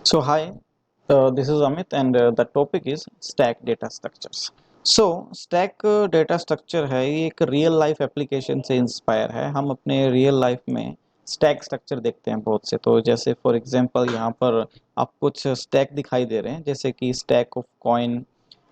So hi, this is Amit and the topic is stack data structures. So stack data structure है ये एक real life application से inspire है। हम अपने रियल लाइफ में स्टैक स्ट्रक्चर देखते हैं बहुत से। तो जैसे फॉर एग्जांपल यहाँ पर आप कुछ स्टैक दिखाई दे रहे हैं, जैसे कि stack of coin,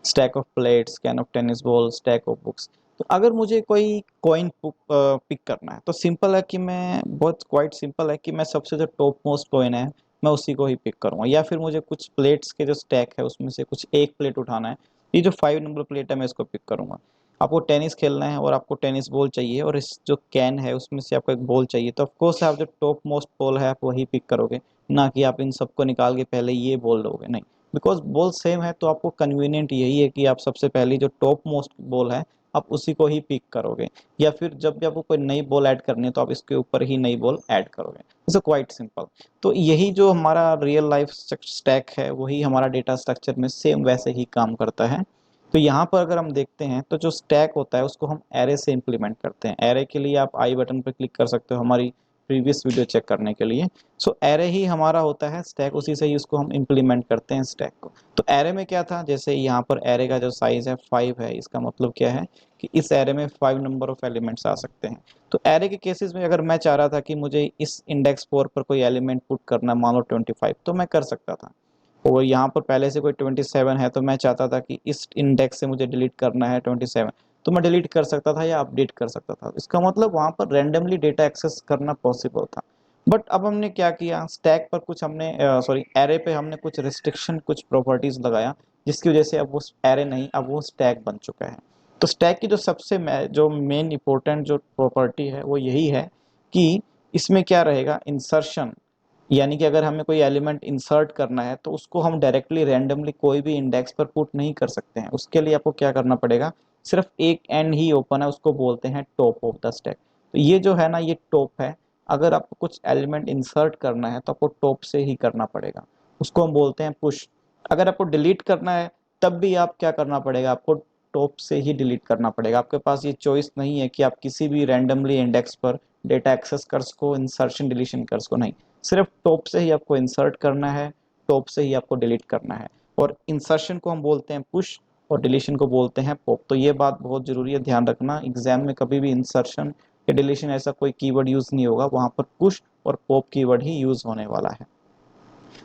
stack of plates, can of tennis ball, stack of books. तो अगर मुझे कोई कॉइन पिक करना है तो सिंपल है कि मैं बहुत क्वाइट सिंपल है कि मैं सबसे जो टॉप मोस्ट कॉइन है मैं उसी को ही पिक करूंगा। या फिर मुझे कुछ प्लेट्स के जो स्टैक है उसमें से कुछ एक प्लेट उठाना है, ये जो 5 नंबर प्लेट है मैं इसको पिक करूंगा। आपको टेनिस खेलना है और आपको टेनिस बॉल चाहिए और इस जो कैन है उसमें से आपको एक बॉल चाहिए, तो ऑफकोर्स आप जो टॉप मोस्ट बॉल है आप वही पिक करोगे, ना कि आप इन सबको निकाल के पहले ये बॉल लोगे। नहीं, बिकॉज बॉल सेम है तो आपको कन्वीनियंट यही है कि आप सबसे पहले जो टॉप मोस्ट बॉल है आप उसी को ही पिक करोगे। या फिर जब भी आपको कोई नई बॉल ऐड करनी है तो आप इसके ऊपर ही नई बॉल ऐड करोगे। It's quite simple. तो यही जो हमारा रियल लाइफ स्टैक है वही हमारा डेटा स्ट्रक्चर में सेम वैसे ही काम करता है। तो यहाँ पर अगर हम देखते हैं तो जो स्टैक होता है उसको हम एरे से इम्प्लीमेंट करते हैं। एरे के लिए आप आई बटन पर क्लिक कर सकते हो हमारी प्रीवियस वीडियो चेक करने के लिए। सो एरे ही हमारा होता है स्टैक, उसी से ही उसको हम इम्प्लीमेंट करते हैं स्टैक को। तो एरे में क्या था, जैसे यहाँ पर एरे का जो साइज है 5 है, इसका मतलब क्या है कि इस एरे में 5 नंबर ऑफ एलिमेंट्स आ सकते हैं। तो एरे के केसेस में अगर मैं चाह रहा था कि मुझे इस इंडेक्स 4 पर कोई एलिमेंट पुट करना, मान लो 25, तो मैं कर सकता था। और यहाँ पर पहले से कोई 27 है तो मैं चाहता था कि इस इंडेक्स से मुझे डिलीट करना है 27, तो मैं डिलीट कर सकता था या अपडेट कर सकता था। इसका मतलब वहाँ पर रैंडमली डेटा एक्सेस करना पॉसिबल था। बट अब हमने क्या किया, स्टैक पर कुछ हमने सॉरी एरे पे हमने कुछ रिस्ट्रिक्शन, कुछ प्रॉपर्टीज लगाया, जिसकी वजह से अब वो एरे नहीं, अब वो स्टैक बन चुका है। तो स्टैक की जो सबसे जो मेन इंपॉर्टेंट जो प्रॉपर्टी है वो यही है कि इसमें क्या रहेगा, इंसर्शन। यानी कि अगर हमें कोई एलिमेंट इंसर्ट करना है तो उसको हम डायरेक्टली रैंडमली कोई भी इंडेक्स पर पुट नहीं कर सकते हैं। उसके लिए आपको क्या करना पड़ेगा, सिर्फ एक एंड ही ओपन है, उसको बोलते हैं टॉप ऑफ द स्टैक। तो ये जो है ना, ये टॉप है। अगर आपको कुछ एलिमेंट इंसर्ट करना है तो आपको टॉप से ही करना पड़ेगा, उसको हम बोलते हैं पुश। अगर आपको डिलीट करना है तब भी आप क्या करना पड़ेगा, आपको टॉप से ही डिलीट करना पड़ेगा। आपके पास ये चॉइस नहीं है कि आप किसी भी रैंडमली इंडेक्स पर डेटा एक्सेस कर सको, इंसर्शन डिलीशन कर सको, नहीं, सिर्फ टॉप से ही आपको इंसर्ट करना है, टॉप से ही आपको डिलीट करना है। और इंसर्शन को हम बोलते हैं पुश और डिलीशन को बोलते हैं पॉप। तो ये बात बहुत जरूरी है, ध्यान रखना। एग्जाम में कभी भी इंसर्शन या डिलीशन ऐसा कोई कीवर्ड यूज नहीं होगा, वहां पर पुश और पॉप कीवर्ड ही यूज होने वाला है।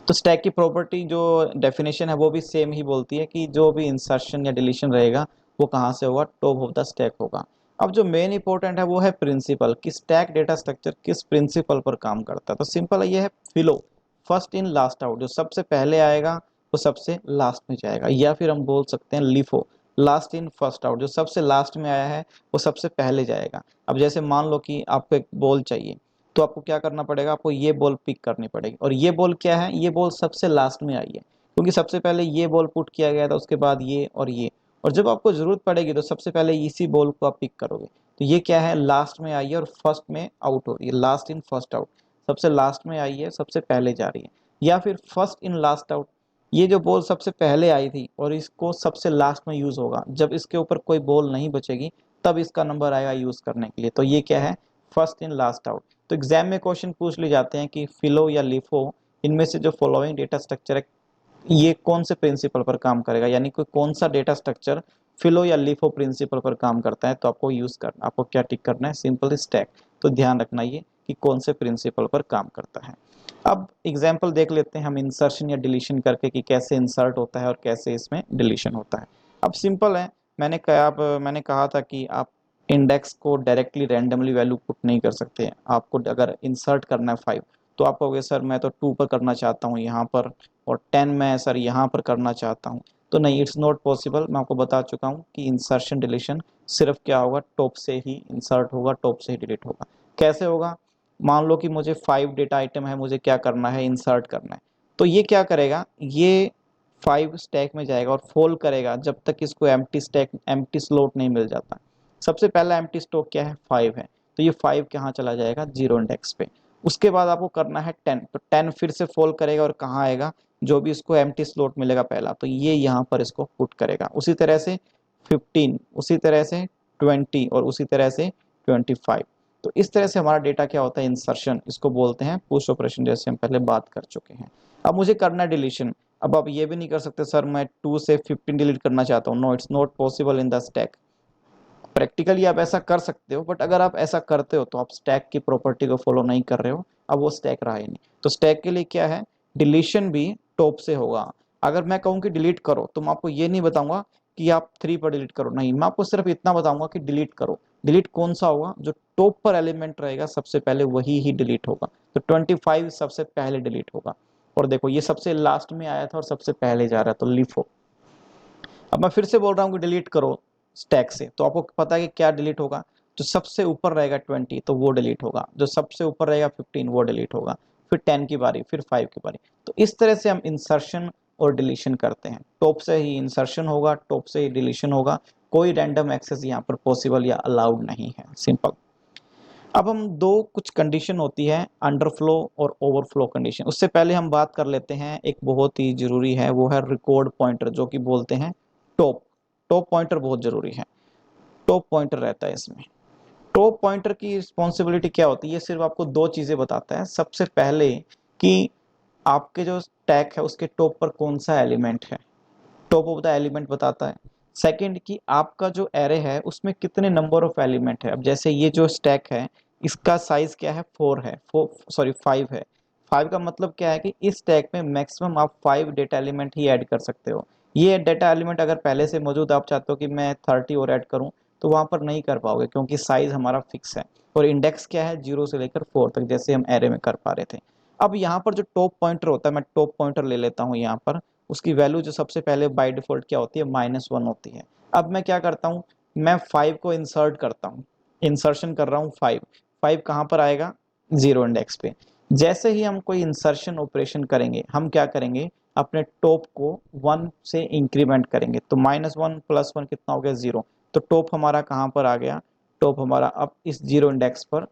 तो स्टैक की प्रॉपर्टी जो डेफिनेशन है वो भी सेम ही बोलती है कि जो भी इंसर्शन या डिलीशन रहेगा वो कहाँ से होगा, टॉप ऑफ द स्टैक होगा। अब जो मेन इंपॉर्टेंट है वो है प्रिंसिपल, कि स्टैक डेटा स्ट्रक्चर किस प्रिंसिपल पर काम करता है। तो सिंपल ये है फिलो, फर्स्ट इन लास्ट आउट। जो सबसे पहले आएगा वो सबसे लास्ट में जाएगा। या फिर हम बोल सकते हैं LIFO, last in first out. जो सबसे लास्ट में आया है वो सबसे पहले जाएगा। अब जैसे मान लो कि आपको एक बॉल चाहिए, तो आपको क्या करना पड़ेगा, आपको ये बॉल पिक करनी पड़ेगी। और ये बॉल क्या है, ये बॉल सबसे लास्ट में आई है, क्योंकि सबसे पहले ये बॉल पुट किया गया था, उसके बाद ये और ये। और जब आपको जरूरत पड़ेगी तो सबसे पहले इसी बॉल को आप पिक करोगे। तो ये क्या है, लास्ट में आई है और फर्स्ट में आउट हो रही है, लास्ट इन फर्स्ट आउट। सबसे लास्ट में आई है, सबसे पहले जा रही है। या फिर फर्स्ट इन लास्ट आउट, ये जो बॉल सबसे पहले आई थी और इसको सबसे लास्ट में यूज होगा, जब इसके ऊपर कोई बॉल नहीं बचेगी तब इसका नंबर आएगा यूज करने के लिए। तो ये क्या है, फर्स्ट इन लास्ट आउट। तो एग्जाम में क्वेश्चन पूछ ले जाते हैं कि फिलो या लिफो, इनमें से जो फॉलोइंग डेटा स्ट्रक्चर है ये कौन से प्रिंसिपल पर काम करेगा, यानी कोई कौन सा डेटा स्ट्रक्चर फिलो या लिफो प्रिंसिपल पर काम करता है। तो आपको यूज करना, आपको क्या टिक करना है, सिंपल स्टैक। तो ध्यान रखना ये कि कौन से प्रिंसिपल पर काम करता है। अब एग्जाम्पल देख लेते हैं हम इंसर्शन या डिलीशन करके कि कैसे इंसर्ट होता है और कैसे इसमें डिलीशन होता है। अब सिंपल है, मैंने कहा था कि आप इंडेक्स को डायरेक्टली रैंडमली वैल्यू पुट नहीं कर सकते। आपको अगर इंसर्ट करना है 5, तो आप कहोगे सर मैं तो 2 पर करना चाहता हूँ यहाँ पर, और 10 मैं सर यहाँ पर करना चाहता हूँ। तो नहीं, इट्स नॉट पॉसिबल। मैं आपको बता चुका हूँ कि इंसर्शन डिलीशन सिर्फ क्या होगा, टॉप से ही इंसर्ट होगा, टॉप से ही डिलीट होगा। कैसे होगा, मान लो कि मुझे 5 डेटा आइटम है, मुझे क्या करना है, इंसर्ट करना है। तो ये क्या करेगा, ये 5 स्टैक में जाएगा और फोल्ड करेगा जब तक इसको एम्प्टी स्लॉट नहीं मिल जाता। सबसे पहला एम्प्टी स्टॉक क्या है, 5 है। तो ये 5 कहाँ चला जाएगा, 0 इंडेक्स पे। उसके बाद आपको करना है 10, तो 10 फिर से फोल्ड करेगा और कहाँ आएगा, जो भी इसको एम्प्टी स्लॉट मिलेगा पहला, तो ये यहाँ पर इसको पुट करेगा। उसी तरह से 15, उसी तरह से 20 और उसी तरह से 25। तो इस तरह से हमारा डेटा क्या होता है, इंसर्शन, इसको बोलते हैं पुश ऑपरेशन, जैसे हम पहले बात कर चुके हैं। अब मुझे करना है डिलीशन। अब आप ये भी नहीं कर सकते सर मैं 2 से 15 डिलीट करना चाहता हूँ, no it's not possible in the stack. Practically आप ऐसा कर सकते हो, बट अगर आप ऐसा करते हो तो आप स्टैक की प्रॉपर्टी को फॉलो नहीं कर रहे हो, अब वो स्टैक रहा ही नहीं। तो स्टैक के लिए क्या है, डिलीशन भी टॉप से होगा। अगर मैं कहूँ कि डिलीट करो तो मैं आपको ये नहीं बताऊंगा कि आप 3 पर डिलीट करो, नहीं, मैं आपको सिर्फ इतना बताऊंगा कि डिलीट करो। डिलीट कौन सा होगा, जो टॉप पर एलिमेंट रहेगा सबसे पहले वही ही डिलीट होगा। तो 25 सबसे पहले डिलीट होगा। और देखो ये सबसे लास्ट में आया था और सबसे पहले जा रहा है, तो लिफो। अब मैं फिर से बोल रहा हूँ कि डिलीट करो स्टैक से, तो आपको पता है कि क्या डिलीट होगा। जो सबसे ऊपर रहेगा 20 तो वो डिलीट होगा, जो सबसे ऊपर रहेगा 15 वो डिलीट होगा, फिर 10 की बारी, फिर 5 की बारी। तो इस तरह से हम इंसर्शन और डिलीशन करते हैं। टॉप से ही इंसर्शन होगा, टॉप से ही डिलीशन होगा। कोई रैंडम एक्सेस यहाँ पर पॉसिबल या अलाउड नहीं है, सिंपल। अब हम दो कुछ कंडीशन होती है, अंडरफ्लो और ओवरफ्लो कंडीशन। उससे पहले हम बात कर लेते हैं, एक बहुत ही जरूरी है, वो है रिकॉर्ड पॉइंटर, जो कि बोलते हैं टॉप। टॉप पॉइंटर बहुत जरूरी है, टॉप पॉइंटर रहता है इसमें। टॉप पॉइंटर की रिस्पॉन्सिबिलिटी क्या होती है, ये सिर्फ आपको दो चीजें बताता है। सबसे पहले कि आपके जो स्टैक है उसके टॉप पर कौन सा एलिमेंट है, टॉप ऑफ द एलिमेंट बताता है। सेकंड कि आपका जो एरे है उसमें कितने नंबर ऑफ एलिमेंट है। अब जैसे ये जो स्टैक है इसका साइज क्या है, 4 है, 5 है। 5 का मतलब क्या है कि इस स्टैक में मैक्सिमम आप 5 डेटा एलिमेंट ही ऐड कर सकते हो। ये डेटा एलिमेंट अगर पहले से मौजूद, आप चाहते हो कि मैं 30 और ऐड करूं, तो वहां पर नहीं कर पाओगे क्योंकि साइज हमारा फिक्स है। और इंडेक्स क्या है, 0 से लेकर 4 तक, जैसे हम एरे में कर पा रहे थे। अब यहाँ पर जो टॉप पॉइंटर होता है, मैं टॉप पॉइंटर ले लेता हूँ यहाँ पर, उसकी वैल्यू जो सबसे पहले बाय डिफॉल्ट क्या होती है, -1 होती है। अब मैं क्या करता हूँ, मैं 5 को इंसर्ट करता हूँ, इंसर्शन कर रहा हूँ 5। 5 कहाँ पर आएगा, 0 इंडेक्स पे। जैसे ही हम कोई इंसर्शन ऑपरेशन करेंगे, हम क्या करेंगे, अपने टॉप को 1 से इंक्रीमेंट करेंगे। तो -1 + 1 कितना हो गया, 0। तो टॉप हमारा कहाँ पर आ गया, टॉप हमारा अब इस 0 इंडेक्स पर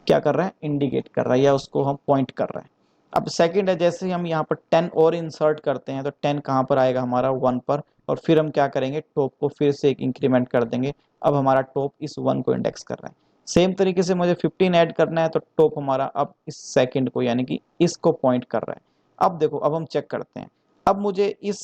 क्या कर रहा है, इंडिकेट कर रहा है, या उसको हम पॉइंट कर रहे हैं। अब सेकंड है, जैसे ही हम यहाँ पर 10 और इंसर्ट करते हैं तो 10 कहाँ पर आएगा, हमारा 1 पर। और फिर हम क्या करेंगे, टॉप को फिर से एक इंक्रीमेंट कर देंगे। अब हमारा टॉप इस 1 को इंडेक्स कर रहा है। सेम तरीके से मुझे 15 ऐड करना है, तो टॉप हमारा अब इस सेकंड को यानी कि इसको पॉइंट कर रहा है। अब देखो, अब हम चेक करते हैं। अब मुझे इस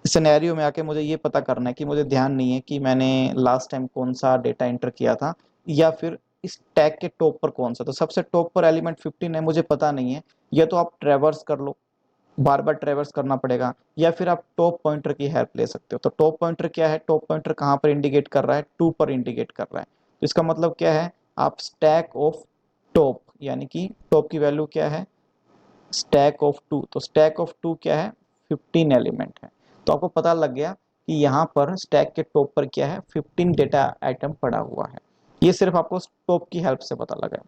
सिनेरियो में आके मुझे ये पता करना है कि मुझे ध्यान नहीं है कि मैंने लास्ट टाइम कौन सा डेटा एंटर किया था, या फिर इस टैग के टॉप पर कौन सा। तो सबसे टॉप पर एलिमेंट 15 है, मुझे पता नहीं है। या तो आप ट्रेवर्स कर लो, बार बार ट्रेवर्स करना पड़ेगा, या फिर आप टॉप पॉइंटर की हेल्प ले सकते हो। तो टॉप पॉइंटर क्या है, टॉप पॉइंटर कहाँ पर इंडिकेट कर रहा है, 2 पर इंडिकेट कर रहा है। तो इसका मतलब क्या है, आप स्टैक ऑफ टॉप, यानी कि टॉप की वैल्यू क्या है, स्टैक ऑफ 2। तो स्टैक ऑफ 2 क्या है, 15 एलिमेंट है। तो आपको पता लग गया कि यहाँ पर स्टैक के टॉप पर क्या है, 15 डेटा आइटम पड़ा हुआ है। ये सिर्फ आपको टॉप की हेल्प से पता लगा।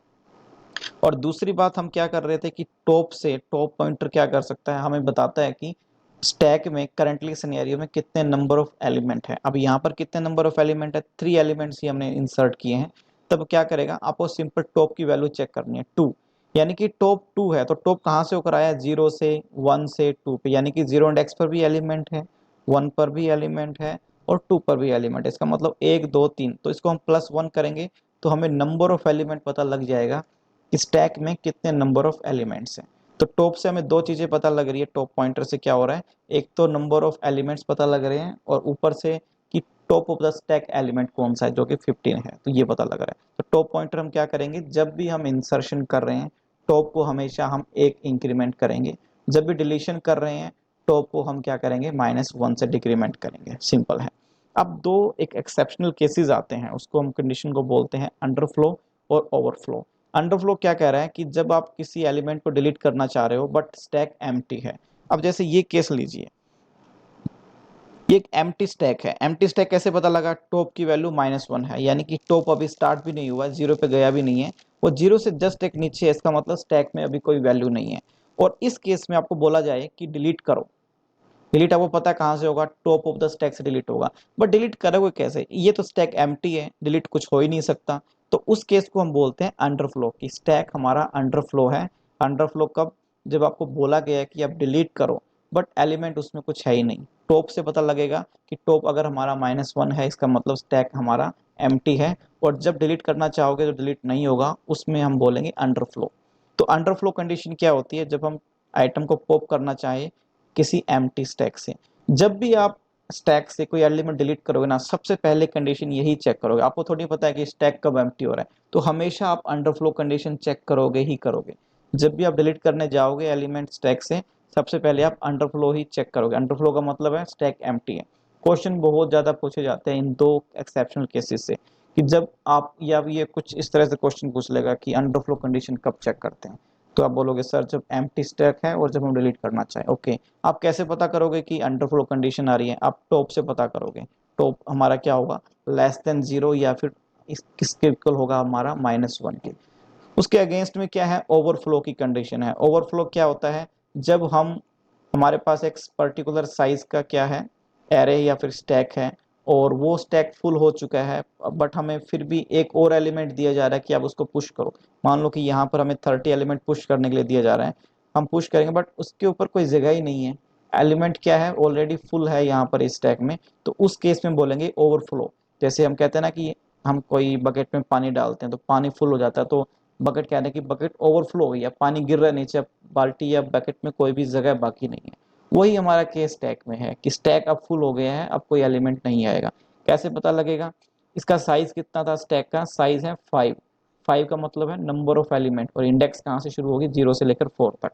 और दूसरी बात हम क्या कर रहे थे कि टॉप से टॉप पॉइंटर क्या कर सकता है, हमें बताता है कि स्टैक में करंटली सिनेरियो में कितने नंबर ऑफ एलिमेंट है। अब यहाँ पर कितने नंबर ऑफ एलिमेंट है, 3 एलिमेंट्स ही हमने इंसर्ट किए हैं। तब क्या करेगा, आपको सिंपल टॉप की वैल्यू चेक करनी है, 2। यानी कि टॉप 2 है, तो टॉप कहाँ से होकर आया, 0 से, 1 से 2 पे। यानी कि 0 इंडेक्स पर भी एलिमेंट है, 1 पर भी एलिमेंट है, और 2 पर भी एलिमेंट है। इसका मतलब 1 2 3, तो इसको हम +1 करेंगे तो हमें नंबर ऑफ एलिमेंट पता लग जाएगा कि स्टैक में कितने नंबर ऑफ एलिमेंट्स हैं। तो टॉप से हमें दो चीजें पता लग रही है, टॉप पॉइंटर से क्या हो रहा है, एक तो नंबर ऑफ एलिमेंट्स पता लग रहे हैं, और ऊपर से कि top of the stack element कौन सा है, जो कि 15 है, तो ये पता लग रहा है। तो टॉप पॉइंटर हम क्या करेंगे, जब भी हम इंसर्शन कर रहे हैं टॉप को हमेशा हम एक इंक्रीमेंट करेंगे। जब भी डिलीशन कर रहे हैं टॉप को हम क्या करेंगे, -1 से डिक्रीमेंट करेंगे, सिंपल है। अब दो एक एक्सेप्शनल केसेस आते हैं, उसको हम कंडीशन को बोलते हैं अंडरफ्लो और ओवरफ्लो। अंडरफ्लो क्या कह रहा है कि जब आप किसी एलिमेंट को डिलीट करना चाह रहे हो बट स्टैक एम्प्टी है। अब जैसे ये केस लीजिए, ये एक एम्प्टी स्टैक है। एम्प्टी स्टैक कैसे पता लगा, टॉप की वैल्यू -1 है, यानी कि टॉप अभी स्टार्ट भी नहीं हुआ, 0 पे गया भी नहीं है, वो 0 से जस्ट एक नीचे है। इसका मतलब स्टैक में अभी कोई वैल्यू नहीं है। और इस केस में आपको बोला जाए कि डिलीट करो, डिलीट आपको पता है कहाँ से होगा, टॉप ऑफ द स्टैक से डिलीट होगा। बट डिलीट करोगे कैसे, ये तो स्टैक एम्प्टी है, डिलीट कुछ हो ही नहीं सकता। तो उस केस को हम बोलते हैं अंडरफ्लो, कि स्टैक हमारा अंडरफ्लो है। अंडरफ्लो कब, जब आपको बोला गया है कि आप डिलीट करो बट एलिमेंट उसमें कुछ है ही नहीं। टॉप से पता लगेगा कि टॉप अगर हमारा -1 है, इसका मतलब स्टैक हमारा एम्प्टी है। और जब डिलीट करना चाहोगे तो डिलीट नहीं होगा, उसमें हम बोलेंगे अंडरफ्लो। तो अंडरफ्लो कंडीशन क्या होती है, जब हम आइटम को पॉप करना चाहे किसी एम्प्टी स्टैक से। जब भी आप स्टैक से कोई एलिमेंट डिलीट करोगे ना, सबसे पहले कंडीशन यही चेक करोगे। आपको थोड़ी पता है कि स्टैक कब एम्प्टी हो रहा है, तो हमेशा आप अंडरफ्लो कंडीशन चेक करोगे ही करोगे। जब भी आप डिलीट करने जाओगे एलिमेंट स्टैक से, सबसे पहले आप अंडरफ्लो ही चेक करोगे। अंडरफ्लो का मतलब है स्टैक एम्प्टी है। क्वेश्चन बहुत ज़्यादा पूछे जाते हैं इन दो एक्सेप्शनल केसेस से, कि जब आप, या ये कुछ इस तरह से क्वेश्चन पूछ लेगा कि अंडरफ्लो कंडीशन कब चेक करते हैं, तो आप बोलोगे सर जब एम्प्टी स्टैक है और जब हम डिलीट करना चाहें। ओके, आप कैसे पता करोगे कि अंडरफ्लो कंडीशन आ रही है? आप टॉप से पता करोगे। टॉप हमारा क्या होगा, लेस देन 0, या फिर किसके इक्वल होगा हमारा, -1 के। उसके अगेंस्ट में क्या है, ओवरफ्लो की कंडीशन है। ओवरफ्लो क्या होता है, जब हम, हमारे पास एक पर्टिकुलर साइज का क्या है, एरे या फिर स्टैक है, और वो स्टैक फुल हो चुका है, बट हमें फिर भी एक और एलिमेंट दिया जा रहा है कि आप उसको पुश करो। मान लो कि यहाँ पर हमें 30 एलिमेंट पुश करने के लिए दिया जा रहा है, हम पुश करेंगे बट उसके ऊपर कोई जगह ही नहीं है, एलिमेंट क्या है, ऑलरेडी फुल है यहाँ पर इस स्टैक में, तो उस केस में बोलेंगे ओवरफ्लो। जैसे हम कहते हैं ना कि हम कोई बकेट में पानी डालते हैं तो पानी फुल हो जाता है, तो बकेट कहते हैं कि बकेट ओवरफ्लो हो गई है, पानी गिर रहा है नीचे, अब बाल्टी या बकेट में कोई भी जगह बाकी नहीं है। वही हमारा केस स्टैक में है कि स्टैक अब फुल हो गया है, अब कोई एलिमेंट नहीं आएगा। कैसे पता लगेगा? इसका साइज कितना था, स्टैक का साइज है 5। 5 का मतलब है नंबर ऑफ एलिमेंट, और इंडेक्स कहाँ से शुरू होगी, 0 से लेकर 4 तक।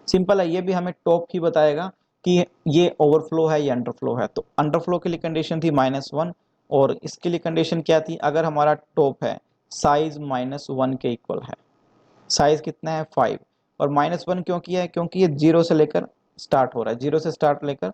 सिंपल है, ये भी हमें टॉप ही बताएगा कि ये ओवरफ्लो है या अंडरफ्लो है। तो अंडरफ्लो के लिए कंडीशन थी -1, और इसके लिए कंडीशन क्या थी, अगर हमारा टॉप है साइज -1 के इक्वल है, साइज कितना है 5, और -1 क्यों किया है, क्योंकि ये 0 से लेकर स्टार्ट हो रहा है, 0 से स्टार्ट लेकर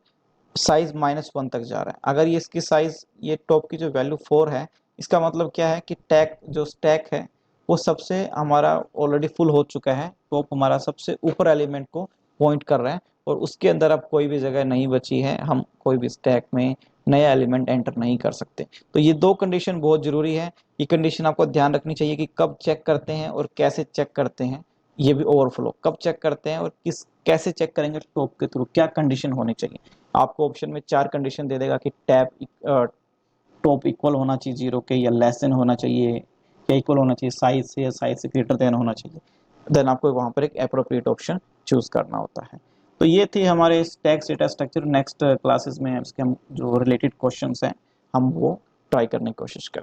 साइज -1 तक जा रहा है। अगर ये इसकी साइज, ये टॉप की जो वैल्यू 4 है, इसका मतलब क्या है कि टैग जो स्टैक है वो सबसे हमारा ऑलरेडी फुल हो चुका है, टॉप हमारा सबसे ऊपर एलिमेंट को पॉइंट कर रहा है, और उसके अंदर अब कोई भी जगह नहीं बची है, हम कोई भी स्टैक में नया एलिमेंट एंटर नहीं कर सकते। तो ये दो कंडीशन बहुत जरूरी है। ये कंडीशन आपको ध्यान रखनी चाहिए कि कब चेक करते हैं और कैसे चेक करते हैं। ये भी ओवरफ्लो कब चेक करते हैं और किस कैसे चेक करेंगे, टॉप के थ्रू क्या कंडीशन होनी चाहिए। आपको ऑप्शन में 4 कंडीशन दे देगा कि टॉप इक्वल होना चाहिए 0 के, या लेस देन होना चाहिए, या इक्वल होना चाहिए साइज से, या साइज से ग्रेटर देन होना चाहिए। देन आपको वहाँ पर एक अप्रोप्रिएट ऑप्शन चूज करना होता है। तो ये थी हमारे stack data structure. Next classes में इसके हम जो रिलेटेड क्वेश्चंस हैं हम वो ट्राई करने की कोशिश करें।